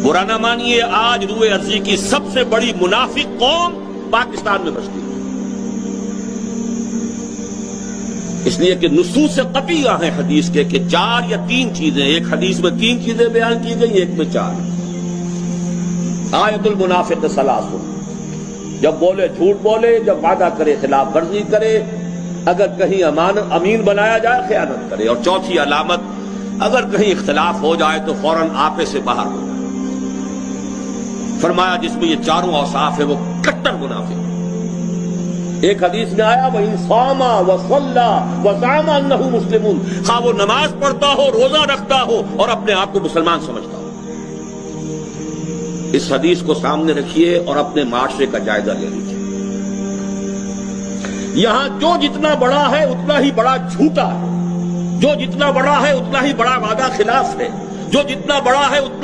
बुरा ना मानिए, आज रूए अर्जी की सबसे बड़ी मुनाफिक कौम पाकिस्तान में बसती है, इसलिए कि नुसूस से कतिया है हदीस के कि 4 या 3 चीजें, एक हदीस में 3 चीजें बयान की गई, एक में 4। आयतुल मुनाफिक सलासुन, जब बोले झूठ बोले, जब वादा करे खिलाफ वर्जी करे, अगर कहीं अमीन बनाया जाए खयानत करे, और चौथी अलामत, अगर कहीं इख्तिलाफ हो जाए तो फौरन आपे से बाहर हो जाए। फरमाया जिसमें ये चारों औसाफ है वो कट्टर मुनाफिक। एक हदीस में आया वही सामा व सल्ला व ज़ामा अन्नहु मुस्लिमुन, खा वो नमाज पढ़ता हो, रोजा रखता हो और अपने आप को मुसलमान समझता हो। इस हदीस को सामने रखिए और अपने माशरे का जायजा ले लीजिए। यहां जो जितना बड़ा है उतना ही बड़ा झूठा है, जो जितना बड़ा है उतना ही बड़ा वादा खिलाफ है, जो जितना बड़ा है उतना